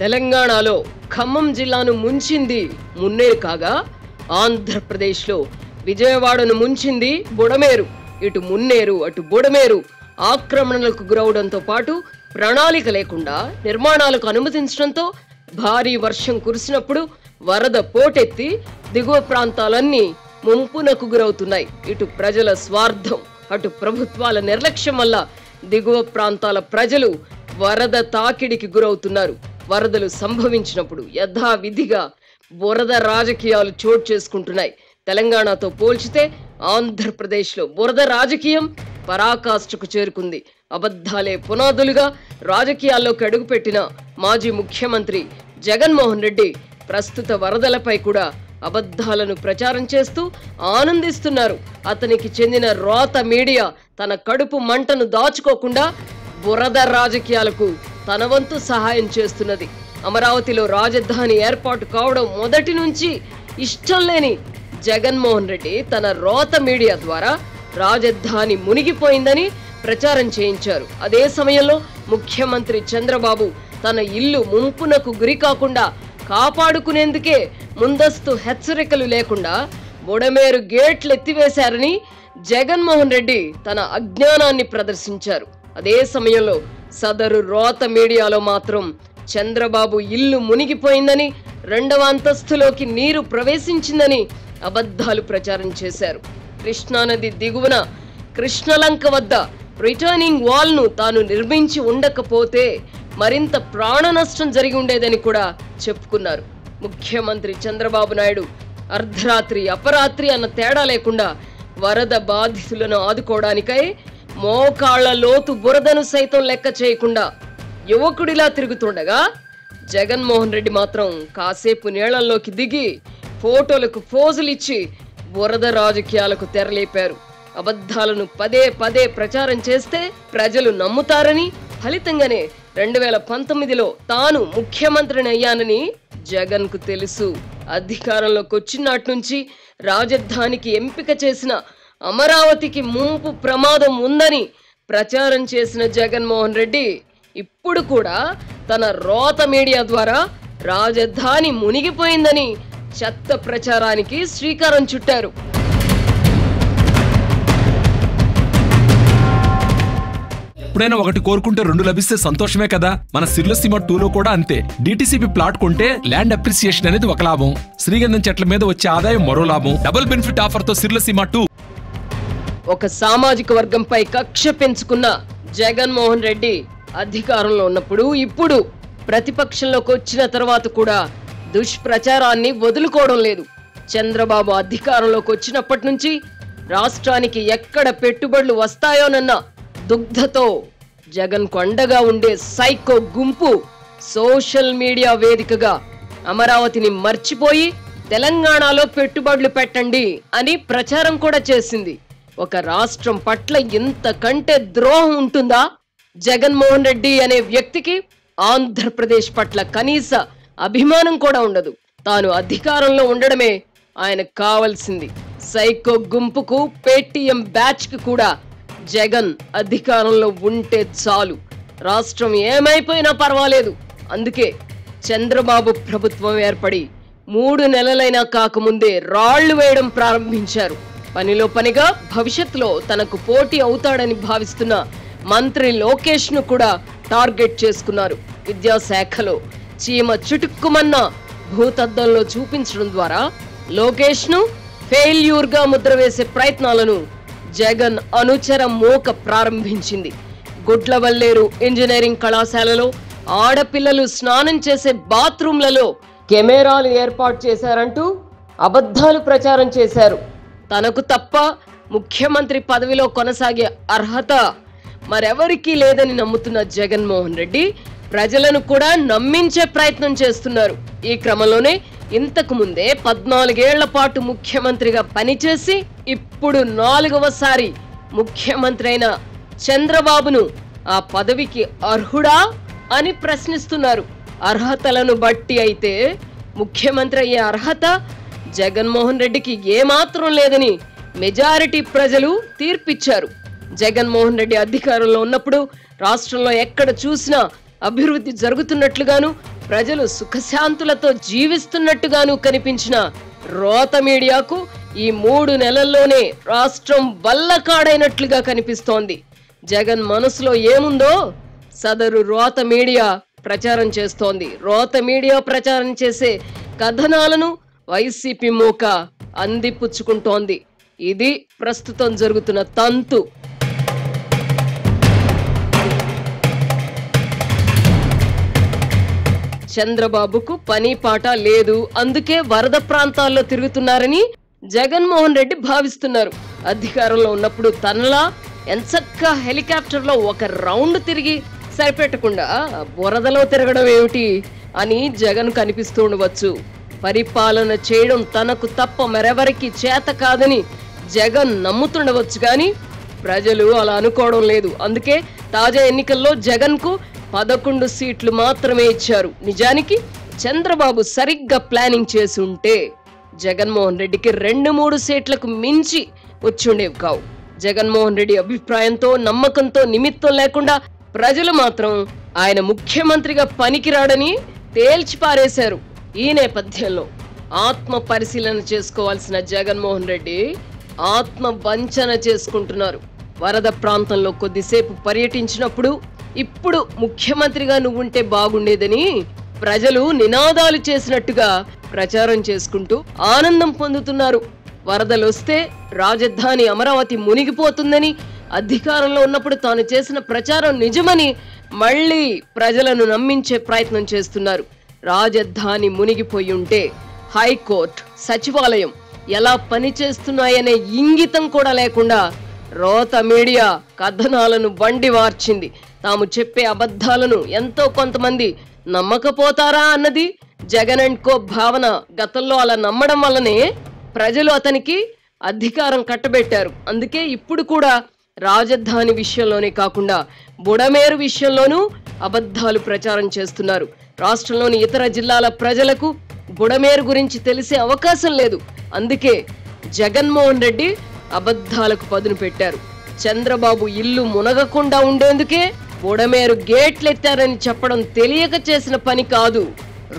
తెలంగాణలో ఖమ్మం జిల్లాను ముంచింది మున్నేరు కాగా ఆంధ్రప్రదేశ్లో విజయవాడను ముంచింది బుడమేరు. ఇటు మున్నేరు అటు బుడమేరు ఆక్రమణలకు గురవడంతో పాటు ప్రణాళిక లేకుండా నిర్మాణాలకు అనుమతించడంతో భారీ వర్షం కురిసినప్పుడు వరద పోటెత్తి దిగువ ప్రాంతాలన్నీ ముంపునకు గురవుతున్నాయి. ఇటు ప్రజల స్వార్థం అటు ప్రభుత్వాల నిర్లక్ష్యం వల్ల దిగువ ప్రాంతాల ప్రజలు వరద తాకిడికి గురవుతున్నారు. వరదలు సంభవించినప్పుడు యథావిధిగా బురద రాజకీయాలు చోటు చేసుకుంటున్నాయి. తెలంగాణతో పోల్చితే ఆంధ్రప్రదేశ్లో బురద రాజకీయం పరాకాష్ఠకు చేరుకుంది. అబద్ధాలే పునాదులుగా రాజకీయాల్లోకి అడుగుపెట్టిన మాజీ ముఖ్యమంత్రి జగన్మోహన్ రెడ్డి ప్రస్తుత వరదలపై కూడా అబద్ధాలను ప్రచారం చేస్తూ ఆనందిస్తున్నారు. అతనికి చెందిన రోత మీడియా తన కడుపు మంటను దాచుకోకుండా బురద రాజకీయాలకు తన వంతు సహాయం చేస్తున్నది. అమరావతిలో రాజధాని ఏర్పాటు కావడం మొదటి నుంచి ఇష్టం లేని జగన్మోహన్ రెడ్డి తన రోత మీడియా ద్వారా రాజధాని మునిగిపోయిందని ప్రచారం చేయించారు. అదే సమయంలో ముఖ్యమంత్రి చంద్రబాబు తన ఇల్లు ముంపునకు గురి కాకుండా కాపాడుకునేందుకే ముందస్తు హెచ్చరికలు లేకుండా బుడమేరు గేట్లు ఎత్తివేశారని జగన్మోహన్ రెడ్డి తన అజ్ఞానాన్ని ప్రదర్శించారు. అదే సమయంలో సదరు రోత మీడియాలో మాత్రం చంద్రబాబు ఇల్లు మునిగిపోయిందని, 2వ అంతస్తులోకి నీరు ప్రవేశించిందని అబద్ధాలు ప్రచారం చేశారు. కృష్ణానది దిగువన కృష్ణలంక వద్ద రిటర్నింగ్ వాల్ ను తాను నిర్మించి ఉండకపోతే మరింత ప్రాణ నష్టం జరిగి ఉండేదని కూడా చెప్పుకున్నారు. ముఖ్యమంత్రి చంద్రబాబు నాయుడు అర్ధరాత్రి అపరాత్రి అన్న తేడా లేకుండా వరద బాధితులను ఆదుకోవడానికై మోకాళ్ల లోతు బురదను సైతం లెక్క చేయకుండా యువకుడిలా తిరుగుతుండగా జగన్మోహన్ రెడ్డి మాత్రం కాసేపు నీళ్లలోకి దిగి ఫోటోలకు పోజులిచ్చి బురద రాజకీయాలకు తెరలేపారు. అబద్ధాలను పదే పదే ప్రచారం చేస్తే ప్రజలు నమ్ముతారని, ఫలితంగానే 2019లో తాను ముఖ్యమంత్రిని అయ్యానని జగన్ కు తెలుసు. అధికారంలోకి వచ్చినట్టు నుంచి రాజధానికి ఎంపిక చేసిన అమరావతికి ముంపు ప్రమాదం ఉందని ప్రచారం చేసిన జగన్మోహన్ రెడ్డి ఇప్పుడు కూడా తన రోత మీడియా ద్వారా రాజధాని మునిగిపోయిందని చెత్త ప్రచారానికి శ్రీకారం చుట్టారు. ఎప్పుడైనా ఒకటి కోరుకుంటే 2 లభిస్తే సంతోషమే కదా. మన సిర్లసీమ 2లో కూడా అంతే. డిటిసిపి ప్లాట్ కొంటే ల్యాండ్ అప్రిసియేషన్ అనేది ఒక లాభం, శ్రీగంధం చెట్ల మీద వచ్చే ఆదాయం మరో లాభం. డబుల్ బెనిఫిట్ ఆఫర్ తో సిర్లసీమ 2. ఒక సామాజిక వర్గంపై కక్ష పెంచుకున్న జగన్మోహన్ రెడ్డి అధికారంలో ఉన్నప్పుడు, ఇప్పుడు ప్రతిపక్షంలోకి వచ్చిన తర్వాత కూడా దుష్ప్రచారాన్ని వదులుకోవడం లేదు. చంద్రబాబు అధికారంలోకి వచ్చినప్పటి నుంచి రాష్ట్రానికి ఎక్కడ పెట్టుబడులు వస్తాయోనన్న దుగ్ధతో జగన్ కు అండగా ఉండే సైకో గుంపు సోషల్ మీడియా వేదికగా అమరావతిని మర్చిపోయి తెలంగాణలో పెట్టుబడులు పెట్టండి అని ప్రచారం కూడా చేసింది. ఒక రాష్ట్రం పట్ల ఇంతకంటే ద్రోహం ఉంటుందా? జగన్మోహన్ రెడ్డి అనే వ్యక్తికి ఆంధ్రప్రదేశ్ పట్ల కనీస అభిమానం కూడా ఉండదు. తాను అధికారంలో ఉండడమే ఆయనకు కావాల్సింది. సైకో గుంపుకు, పేటీఎం బ్యాచ్ కి కూడా జగన్ అధికారంలో ఉంటే చాలు, రాష్ట్రం ఏమైపోయినా పర్వాలేదు. అందుకే చంద్రబాబు ప్రభుత్వం ఏర్పడి 3 నెలలైనా కాకముందే రాళ్లు వేయడం ప్రారంభించారు. పనిలో పనిగా భవిష్యత్తులో తనకు పోటీ అవుతాడని భావిస్తున్న మంత్రి లోకేష్ ను కూడా టార్గెట్ చేసుకున్నారు. విద్యాశాఖలో చీమ చుటుక్కుమన్న భూతద్దంలో చూపించడం ద్వారా లోకేష్ ను ఫెయిల్యూర్ గా ముద్ర వేసే ప్రయత్నాలను జగన్ అనుచర మోక ప్రారంభించింది. గుడ్లవల్లేరు ఇంజనీరింగ్ కళాశాలలో ఆడపిల్లలు స్నానం చేసే బాత్రూంలలో కెమెరాలు ఏర్పాటు చేశారంటూ అబద్ధాలు ప్రచారం చేశారు. తనకు తప్ప ముఖ్యమంత్రి పదవిలో కొనసాగే అర్హత మరెవరికీ లేదని నమ్ముతున్న జగన్మోహన్ రెడ్డి ప్రజలను కూడా నమ్మించే ప్రయత్నం చేస్తున్నారు. ఈ క్రమంలోనే ఇంతకు ముందే 14 ఏళ్ల పాటు ముఖ్యమంత్రిగా పనిచేసి ఇప్పుడు 4వసారి ముఖ్యమంత్రి అయిన చంద్రబాబును ఆ పదవికి అర్హుడా అని ప్రశ్నిస్తున్నారు. అర్హతలను బట్టి అయితే ముఖ్యమంత్రి అయ్యే అర్హత జగన్మోహన్ రెడ్డికి ఏమాత్రం లేదని మెజారిటీ ప్రజలు తీర్పిచ్చారు. జగన్మోహన్ రెడ్డి అధికారంలో ఉన్నప్పుడు రాష్ట్రంలో ఎక్కడ చూసినా అభివృద్ధి జరుగుతున్నట్లుగాను, ప్రజలు సుఖశాంతులతో జీవిస్తున్నట్టుగాను కనిపించిన రోత మీడియాకు ఈ 3 నెలల్లోనే రాష్ట్రం వల్లకాడైనట్లుగా కనిపిస్తోంది. జగన్ మనసులో ఏముందో సదరు రోత మీడియా ప్రచారం చేస్తోంది. రోత మీడియా ప్రచారం చేసే కథనాలను వైసీపీ మూక అందిపుచ్చుకుంటోంది. ఇది ప్రస్తుతం జరుగుతున్న తంతు. చంద్రబాబుకు పని పాట లేదు, అందుకే వరద ప్రాంతాల్లో తిరుగుతున్నారని జగన్మోహన్ రెడ్డి భావిస్తున్నారు. అధికారంలో ఉన్నప్పుడు తనలా ఎంచక్కా హెలికాప్టర్లో ఒక రౌండ్ తిరిగి సరిపెట్టకుండా బురదలో తిరగడం ఏమిటి అని జగన్ కనిపిస్తూ ఉండవచ్చు. పరిపాలన చేయడం తనకు తప్ప మరెవరికి చేత కాదని జగన్ నమ్ముతుండవచ్చు కానీ ప్రజలు అలా అనుకోవడం లేదు. అందుకే తాజా ఎన్నికల్లో జగన్ కు 11 సీట్లు మాత్రమే ఇచ్చారు. నిజానికి చంద్రబాబు సరిగ్గా ప్లానింగ్ చేసి ఉంటే జగన్మోహన్ రెడ్డికి 2-3 సీట్లకు మించి వచ్చుండేవి కావు. జగన్మోహన్ రెడ్డి అభిప్రాయంతో నమ్మకంతో నిమిత్తం లేకుండా ప్రజలు మాత్రం ఆయన ముఖ్యమంత్రిగా పనికిరాడని తేల్చి పారేశారు. ఈ నేపథ్యంలో ఆత్మ పరిశీలన చేసుకోవాల్సిన జగన్మోహన్ రెడ్డి ఆత్మ వంచన చేసుకుంటున్నారు. వరద ప్రాంతంలో కొద్దిసేపు పర్యటించినప్పుడు ఇప్పుడు ముఖ్యమంత్రిగా నువ్వుంటే బాగుండేదని ప్రజలు నినాదాలు చేసినట్టుగా ప్రచారం చేసుకుంటూ ఆనందం పొందుతున్నారు. వరదలొస్తే రాజధాని అమరావతి మునిగిపోతుందని అధికారంలో ఉన్నప్పుడు తాను చేసిన ప్రచారం నిజమని మళ్ళీ ప్రజలను నమ్మించే ప్రయత్నం చేస్తున్నారు. రాజధాని మునిగిపోయి ఉంటే హైకోర్టు, సచివాలయం ఎలా పనిచేస్తున్నాయనే ఇంగితం కూడా లేకుండా రోత మీడియా కథనాలను బండి వార్చింది. తాము చెప్పే అబద్ధాలను ఎంతో కొంతమంది నమ్మకపోతారా అన్నది జగన్ అండ్ కో భావన. గతంలో అలా నమ్మడం వల్లనే ప్రజలు అతనికి అధికారం కట్టబెట్టారు. అందుకే ఇప్పుడు కూడా రాజధాని విషయంలోనే కాకుండా బుడమేరు విషయంలోనూ అబద్ధాలు ప్రచారం చేస్తున్నారు. రాష్ట్రంలోని ఇతర జిల్లాల ప్రజలకు బుడమేరు గురించి తెలిసే అవకాశం లేదు. అందుకే జగన్మోహన్ రెడ్డి అబద్ధాలకు పదును పెట్టారు. చంద్రబాబు ఇల్లు మునగకుండా ఉండేందుకే బుడమేరు గేట్లెత్తారని చెప్పడం తెలియక చేసిన పని కాదు.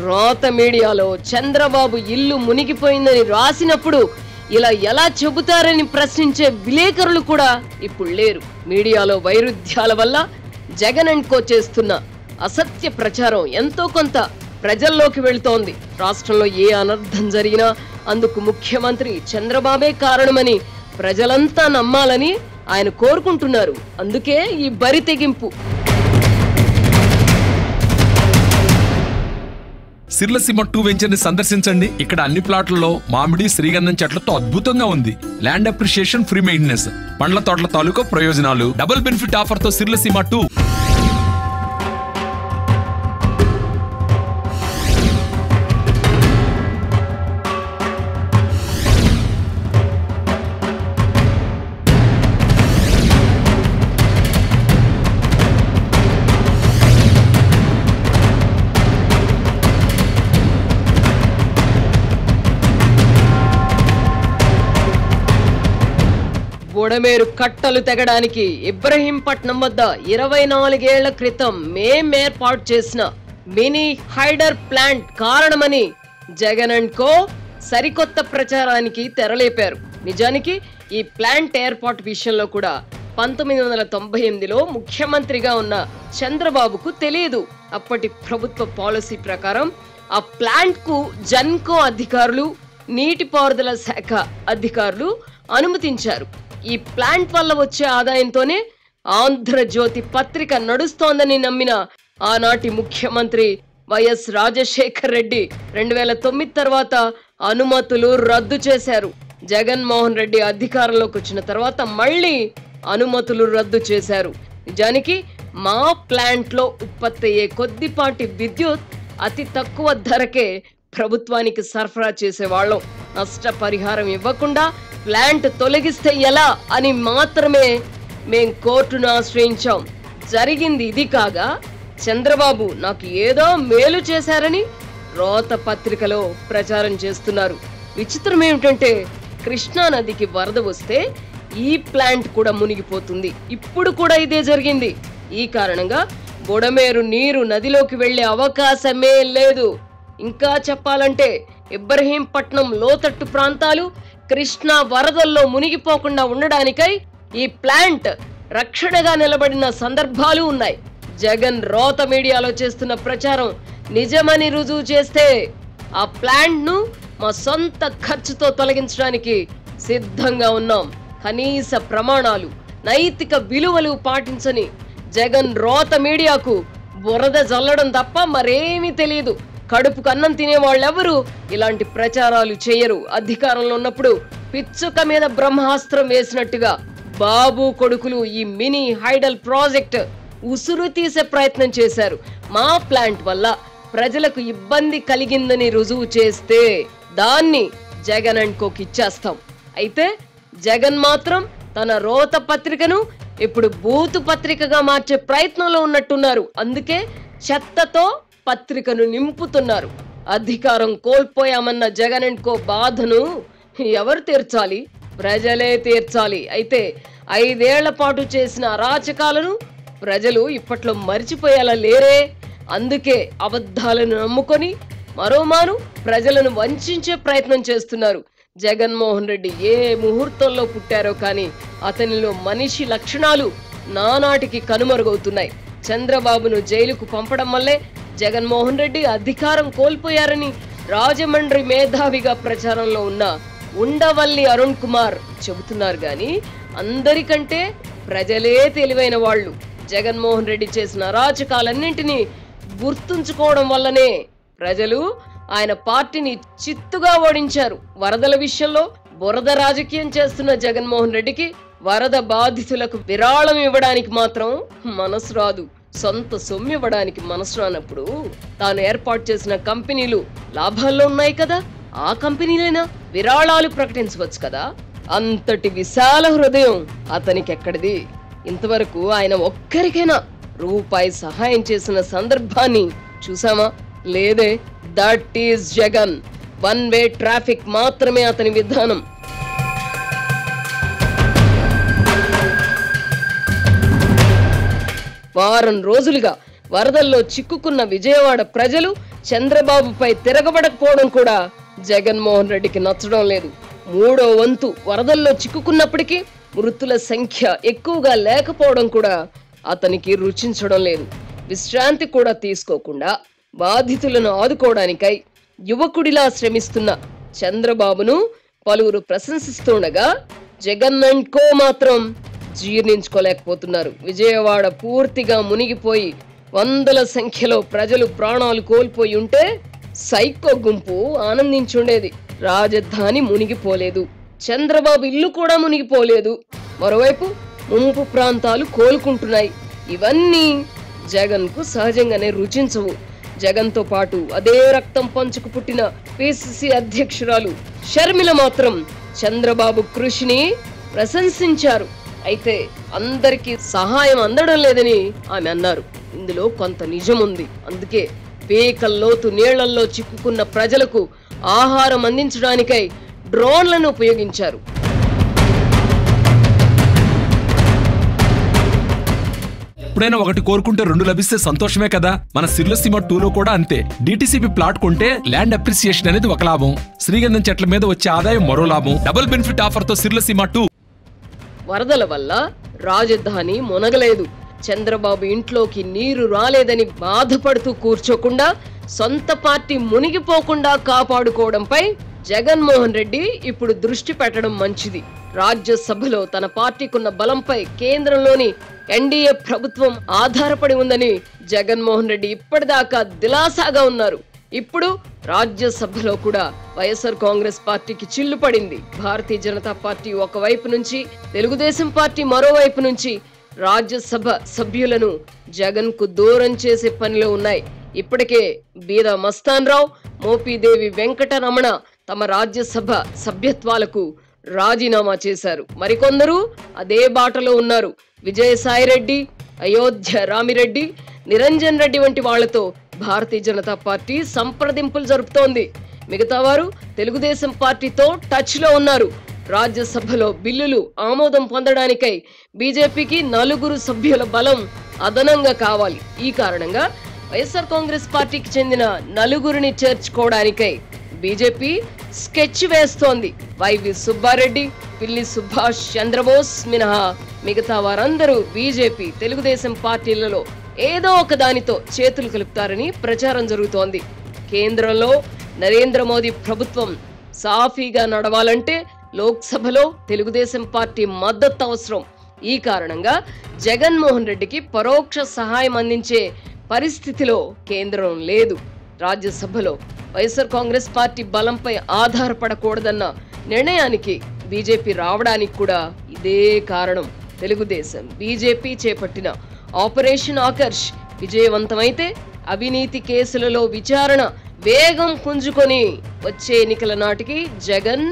రోత మీడియాలో చంద్రబాబు ఇల్లు మునిగిపోయిందని రాసినప్పుడు ఇలా ఎలా చెబుతారని ప్రశ్నించే విలేకరులు కూడా ఇప్పుడు లేరు. మీడియాలో వైరుధ్యాల వల్ల జగన్ అండ్ కో చేస్తున్న అసత్య ప్రచారం ఎంతో కొంత ప్రజల్లోకి వెళ్తోంది. రాష్ట్రంలో ఏ అనర్థం జరిగినా అందుకు ముఖ్యమంత్రి చంద్రబాబే కారణమని ప్రజలంతా నమ్మాలని ఆయన కోరుకుంటున్నారు. అందుకే ఈ బరి తెగింపు. సిర్లసీమ 2 వెంచర్ ని సందర్శించండి. ఇక్కడ అన్ని ప్లాట్లలో మామిడి, శ్రీగంధం చెట్లతో అద్భుతంగా ఉంది. ల్యాండ్ అప్రిషియేషన్, ఫ్రీ మెయింటెనెన్స్, పండ్ల తోటల తాలూకా ప్రయోజనాలు, డబుల్ బెనిఫిట్ ఆఫర్ తో సిర్లసీమ 2. బుడమేరు కట్టలు తెగడానికి ఇబ్రహీంపట్నం వద్ద 24 ఏళ్ల క్రితం మేం ఏర్పాటు చేసిన మినీ హైడర్ ప్లాంట్ కారణమని జగన్ అండ్ కో సరికొత్త ప్రచారానికి తెరలేపారు. నిజానికి ఈ ప్లాంట్ ఏర్పాటు విషయంలో కూడా 1998లో ముఖ్యమంత్రిగా ఉన్న చంద్రబాబుకు తెలియదు. అప్పటి ప్రభుత్వ పాలసీ ప్రకారం ఆ ప్లాంట్ కు జన్కో అధికారులు, నీటిపారుదల శాఖ అధికారులు అనుమతించారు. ఈ ప్లాంట్ వల్ల వచ్చే ఆదాయంతోనే ఆంధ్రజ్యోతి పత్రిక నడుస్తోందని నమ్మిన ఆనాటి ముఖ్యమంత్రి వైఎస్ రాజశేఖర్ రెడ్డి 2009 తర్వాత అనుమతులు రద్దు చేశారు. జగన్మోహన్ రెడ్డి అధికారంలోకి వచ్చిన తర్వాత మళ్ళీ అనుమతులు రద్దు చేశారు. నిజానికి మా ప్లాంట్ లో ఉత్పత్తి అయ్యే కొద్దిపాటి విద్యుత్ అతి తక్కువ ధరకే ప్రభుత్వానికి సరఫరా చేసేవాళ్ళం. నష్టపరిహారం ఇవ్వకుండా ప్లాంట్ తొలగిస్తే ఎలా అని మాత్రమే మేం కోర్టును ఆశ్రయించాం. జరిగింది ఇది కాగా చంద్రబాబు నాకు ఏదో మేలు చేశారని రోత పత్రికలో ప్రచారం చేస్తున్నారు. విచిత్రం ఏమిటంటే కృష్ణా నదికి వరద వస్తే ఈ ప్లాంట్ కూడా మునిగిపోతుంది. ఇప్పుడు కూడా ఇదే జరిగింది. ఈ కారణంగా బుడమేరు నీరు నదిలోకి వెళ్లే అవకాశమే లేదు. ఇంకా చెప్పాలంటే ఇబ్రహీంపట్నం లోతట్టు ప్రాంతాలు కృష్ణా వరదల్లో మునిగిపోకుండా ఉండడానికై ఈ ప్లాంట్ రక్షణగా నిలబడిన సందర్భాలు ఉన్నాయి. జగన్ రోత మీడియాలో చేస్తున్న ప్రచారం నిజమని రుజువు చేస్తే ఆ ప్లాంట్ ను మా సొంత ఖర్చుతో తొలగించడానికి సిద్ధంగా ఉన్నాం. కనీస ప్రమాణాలు, నైతిక విలువలు పాటించని జగన్ రోత మీడియాకు బురద జల్లడం తప్ప మరేమీ తెలియదు. కడుపుకు అన్నం తినే వాళ్ళెవరూ ఇలాంటి ప్రచారాలు చేయరు. అధికారంలో ఉన్నప్పుడు పిచ్చుక మీద బ్రహ్మాస్త్రం వేసినట్టుగా బాబు కొడుకులు ఈ మినీ హైడల్ ప్రాజెక్ట్ ఉసురు తీసే ప్రయత్నం చేశారు. మా ప్లాంట్ వల్ల ప్రజలకు ఇబ్బంది కలిగిందని రుజువు చేస్తే దాన్ని జగన్ అండ్ కోకి ఇచ్చేస్తాం. అయితే జగన్ మాత్రం తన రోత పత్రికను ఇప్పుడు బూతు పత్రికగా మార్చే ప్రయత్నంలో ఉన్నట్టున్నారు. అందుకే చెత్తతో పత్రికను నింపుతున్నారు. అధికారం కోల్పోయామన్న జగన్ అండ్ కో బాధను ఎవరు తీర్చాలి? ప్రజలే తీర్చాలి. అయితే 5 ఏళ్ల పాటు చేసిన అరాచకాలను ప్రజలు ఇప్పట్లో మర్చిపోయేలా లేరే. అందుకే అబద్ధాలను నమ్ముకొని మరోమారు ప్రజలను వంచే ప్రయత్నం చేస్తున్నారు. జగన్మోహన్ రెడ్డి ఏ ముహూర్తంలో పుట్టారో కానీ అతనిలో మనిషి లక్షణాలు నానాటికి కనుమరుగవుతున్నాయి. చంద్రబాబును జైలుకు పంపడం వల్లే జగన్మోహన్ రెడ్డి అధికారం కోల్పోయారని రాజమండ్రి మేధావిగా ప్రచారంలో ఉన్న ఉండవల్లి అరుణ్ కుమార్ చెబుతున్నారు. గాని అందరికంటే ప్రజలే తెలివైన వాళ్ళు. జగన్మోహన్ రెడ్డి చేసిన అరాచకాలన్నింటినీ గుర్తుంచుకోవడం వల్లనే ప్రజలు ఆయన పార్టీని చిత్తుగా ఓడించారు. వరదల విషయంలో బురద రాజకీయం చేస్తున్న జగన్మోహన్ రెడ్డికి వరద బాధితులకు విరాళం ఇవ్వడానికి మాత్రం మనసు రాదు. సొంత సొమ్ము ఇవ్వడానికి మనసు రానప్పుడు తాను ఏర్పాటు చేసిన కంపెనీలు లాభాల్లో ఉన్నాయి కదా, ఆ కంపెనీలైనా విరాళాలు ప్రకటించవచ్చు కదా. అంతటి విశాల హృదయం అతనికి ఎక్కడిది? ఇంతవరకు ఆయన ఒక్కరికైనా రూపాయి సహాయం చేసిన సందర్భాన్ని చూసామా? లేదే. That is Jagan. 1 way traffic మాత్రమే అతని విధానం. వారం రోజులుగా వరదల్లో చిక్కుకున్న విజయవాడ ప్రజలు చంద్రబాబుపై తిరగబడకపోవడం కూడా జగన్మోహన్ రెడ్డికి నచ్చడం లేదు. 3వ వంతు వరదల్లో చిక్కుకున్నప్పటికీ మృతుల సంఖ్య ఎక్కువగా లేకపోవడం కూడా అతనికి రుచించడం లేదు. విశ్రాంతి కూడా తీసుకోకుండా బాధితులను ఆదుకోవడానికై యువకుడిలా శ్రమిస్తున్న చంద్రబాబును పలువురు ప్రశంసిస్తుండగా జగన్ అండ్ కో మాత్రం జీర్ణించుకోలేకపోతున్నారు. విజయవాడ పూర్తిగా మునిగిపోయి వందల సంఖ్యలో ప్రజలు ప్రాణాలు కోల్పోయి ఉంటే సైకో గుంపు ఆనందించుండేది. రాజధాని మునిగిపోలేదు, చంద్రబాబు ఇల్లు కూడా మునిగిపోలేదు. మరోవైపు ముంపు ప్రాంతాలు కోలుకుంటున్నాయి. ఇవన్నీ జగన్ కు సహజంగానే రుచించవు. జగన్ తో పాటు అదే రక్తం పంచుకు పుట్టిన పిసిసి అధ్యక్షురాలు షర్మిల మాత్రం చంద్రబాబు కృషిని ప్రశంసించారు. అయితే అందరికీ సహాయం అందడం లేదని ఆమె అన్నారు. ఇందులో కొంత నిజం ఉంది. అందుకే పేకల్లోతు నీళ్లలో చిక్కుకున్న ప్రజలకు ఆహారం అందించడానికై డ్రోన్లను ఉపయోగించారు. ఎప్పుడైనా ఒకటి కోరుకుంటే 2 లభిస్తే సంతోషమే కదా. మన సిర్లసీమ 2లో కూడా అంతే. డిటిసిపి ప్లాట్ కొంటే ల్యాండ్ అప్రిసియేషన్ అనేది ఒక లాభం, శ్రీగంధం చెట్ల మీద వచ్చే ఆదాయం మరో లాభం. డబుల్ బెనిఫిట్ ఆఫర్ తో సిర్లసీమ 2. వరదల వల్ల రాజధాని మునగలేదు. చంద్రబాబు ఇంట్లోకి నీరు రాలేదని బాధపడుతూ కూర్చోకుండా సొంత పార్టీ మునిగిపోకుండా కాపాడుకోవడంపై జగన్మోహన్ రెడ్డి ఇప్పుడు దృష్టి పెట్టడం మంచిది. రాజ్యసభలో తన పార్టీకున్న బలంపై కేంద్రంలోని ఎన్డీఏ ప్రభుత్వం ఆధారపడి ఉందని జగన్మోహన్ రెడ్డి ఇప్పటిదాకా దిలాసాగా ఉన్నారు. ఇప్పుడు రాజ్యసభలో కూడా వైఎస్ఆర్ కాంగ్రెస్ పార్టీకి చిల్లు పడింది. భారతీయ జనతా పార్టీ ఒకవైపు నుంచి, తెలుగుదేశం పార్టీ మరోవైపు నుంచి రాజ్యసభ సభ్యులను జగన్ కు దూరం చేసే పనిలో ఉన్నాయి. ఇప్పటికే బీద మస్తాన్ రావు, మోపిదేవి వెంకటరమణ తమ రాజ్యసభ సభ్యత్వాలకు రాజీనామా చేశారు. మరికొందరు అదే బాటలో ఉన్నారు. విజయసాయిరెడ్డి, అయోధ్య రామిరెడ్డి, నిరంజన్ రెడ్డి వంటి వాళ్లతో భారతీయ జనతా పార్టీ సంప్రదింపులు జరుపుతోంది. మిగతా వారు తెలుగుదేశం పార్టీతో టచ్ లో ఉన్నారు. రాజ్యసభలో బిల్లులు ఆమోదం పొందడానికై బీజేపీకి 4 సభ్యుల బలం అదనంగా కావాలి. ఈ కారణంగా వైఎస్ఆర్ కాంగ్రెస్ పార్టీకి చెందిన నలుగురిని చేర్చుకోవడానికై బీజేపీ స్కెచ్ వేస్తోంది. వైవి సుబ్బారెడ్డి, పిల్లి సుభాష్ చంద్రబోస్ మినహా మిగతా వారందరూ బీజేపీ, తెలుగుదేశం పార్టీలలో ఏదో ఒక దానితో చేతులు కలుపుతారని ప్రచారం జరుగుతోంది. కేంద్రంలో నరేంద్ర మోదీ ప్రభుత్వం సాఫీగా నడవాలంటే లోక్సభలో తెలుగుదేశం పార్టీ మద్దతు అవసరం. ఈ కారణంగా జగన్మోహన్ రెడ్డికి పరోక్ష సహాయం అందించే పరిస్థితిలో కేంద్రం లేదు. రాజ్యసభలో వైఎస్ఆర్ కాంగ్రెస్ పార్టీ బలంపై ఆధారపడకూడదన్న నిర్ణయానికి బీజేపీ రావడానికి కూడా ఇదే కారణం. తెలుగుదేశం, బీజేపీ చేపట్టిన ఆపరేషన్ ఆకర్ష్ విజయవంతమైతే అవినీతి కేసులలో విచారణ వేగం పుంజుకొని వచ్చే ఎన్నికల నాటికి జగన్,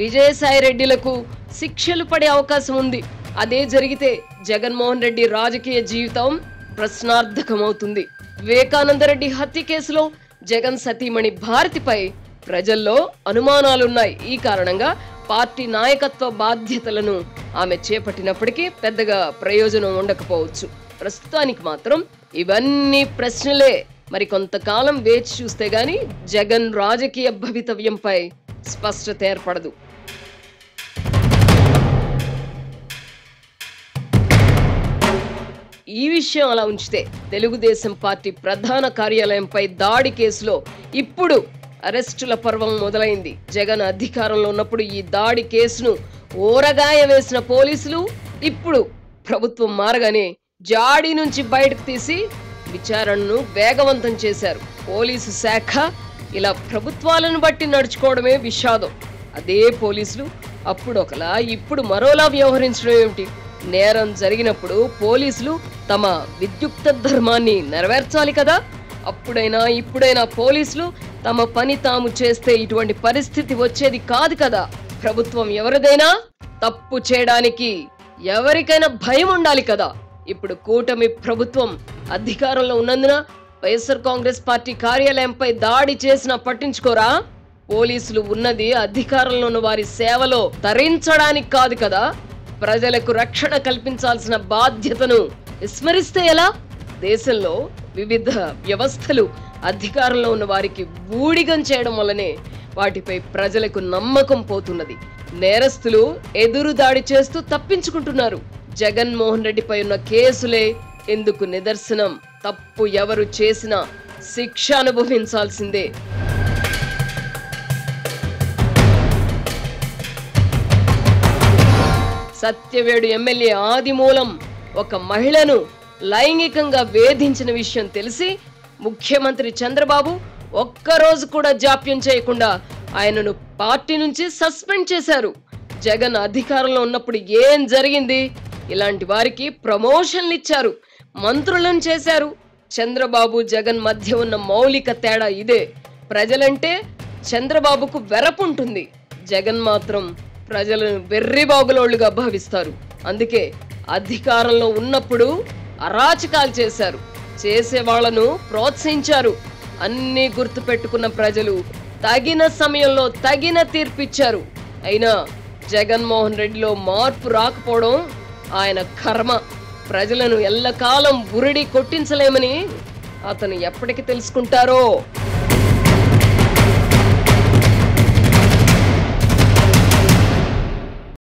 విజయసాయిరెడ్డిలకు శిక్షలు పడే అవకాశం ఉంది. అదే జరిగితే జగన్మోహన్ రెడ్డి రాజకీయ జీవితం ప్రశ్నార్థకమవుతుంది. వివేకానందరెడ్డి హత్య కేసులో జగన్ సతీమణి భారతిపై ప్రజల్లో అనుమానాలున్నాయి. ఈ కారణంగా పార్టీ నాయకత్వ బాధ్యతలను ఆమె చేపట్టినప్పటికీ పెద్దగా ప్రయోజనం ఉండకపోవచ్చు. ప్రస్తుతానికి మాత్రం ఇవన్నీ ప్రశ్నలే. మరి కొంతకాలం వేచి చూస్తే గాని జగన్ రాజకీయ భవితవ్యంపై స్పష్టత ఏర్పడదు. ఈ విషయం అలా ఉంచితే తెలుగుదేశం పార్టీ ప్రధాన కార్యాలయంపై దాడి కేసులో ఇప్పుడు అరెస్టుల పర్వం మొదలైంది. జగన్ అధికారంలో ఉన్నప్పుడు ఈ దాడి కేసును ఊరగాయ వేసిన పోలీసులు ఇప్పుడు ప్రభుత్వం మారగానే జాడి నుంచి బయటకు తీసి విచారణను వేగవంతం చేశారు. పోలీసు శాఖ ఇలా ప్రభుత్వాలను బట్టి నడుచుకోవడమే విషాదం. అదే పోలీసులు అప్పుడు ఒకలా ఇప్పుడు మరోలా వ్యవహరించడం ఏమిటి? నేరం జరిగినప్పుడు పోలీసులు తమ విద్యుక్త ధర్మాన్ని నెరవేర్చాలి కదా. అప్పుడైనా ఇప్పుడైనా పోలీసులు తమ పని తాము చేస్తే ఇటువంటి పరిస్థితి వచ్చేది కాదు కదా. ప్రభుత్వం ఎవరిదైనా తప్పు చేయడానికి ఎవరికైనా భయం ఉండాలి కదా. ఇప్పుడు కూటమి ప్రభుత్వం అధికారంలో ఉన్నందున వైఎస్ఆర్ కాంగ్రెస్ పార్టీ కార్యాలయంపై దాడి చేసినా పట్టించుకోరా? పోలీసులు ఉన్నది అధికారంలో ఉన్న వారి సేవలో తరించడానికి కాదు కదా. ప్రజలకు రక్షణ కల్పించాల్సిన బాధ్యతను విస్మరిస్తే ఎలా? దేశంలో వివిధ వ్యవస్థలు అధికారంలో ఉన్న వారికి బూడిగం చేయడం వల్లనే వాటిపై ప్రజలకు నమ్మకం పోతున్నది. నేరస్తులు ఎదురు దాడి చేస్తూ తప్పించుకుంటున్నారు. జగన్మోహన్ రెడ్డిపై ఉన్న కేసులే ఎందుకు నిదర్శనం. తప్పు ఎవరు చేసినా శిక్ష అనుభవించాల్సిందే. సత్యవేడు ఎమ్మెల్యే ఆదిమూలం ఒక మహిళను లైంగికంగా వేధించిన విషయం తెలిసి ముఖ్యమంత్రి చంద్రబాబు ఒక్కరోజు కూడా జాప్యం చేయకుండా ఆయనను పార్టీ నుంచి సస్పెండ్ చేశారు. జగన్ అధికారంలో ఉన్నప్పుడు ఏం జరిగింది? ఇలాంటి వారికి ప్రమోషన్లు ఇచ్చారు, మంత్రులను చేశారు. చంద్రబాబు జగన్ మధ్య ఉన్న మౌలిక తేడా ఇదే. ప్రజలంటే చంద్రబాబుకు వెరపుంటుంది, జగన్ మాత్రం ప్రజలను వెర్రిబాగులోళ్లుగా భావిస్తారు. అందుకే అధికారంలో ఉన్నప్పుడు అరాచకాలు చేశారు, చేసే వాళ్లను ప్రోత్సహించారు. అన్నీ గుర్తు పెట్టుకున్న ప్రజలు తగిన సమయంలో తగిన తీర్పిచ్చారు. అయినా జగన్మోహన్ రెడ్డిలో మార్పు రాకపోవడం ఆయన కర్మ. ప్రజలను ఎల్లకాలం బురిడి కొట్టించలేమని అతను ఎప్పటికి తెలుసుకుంటారో.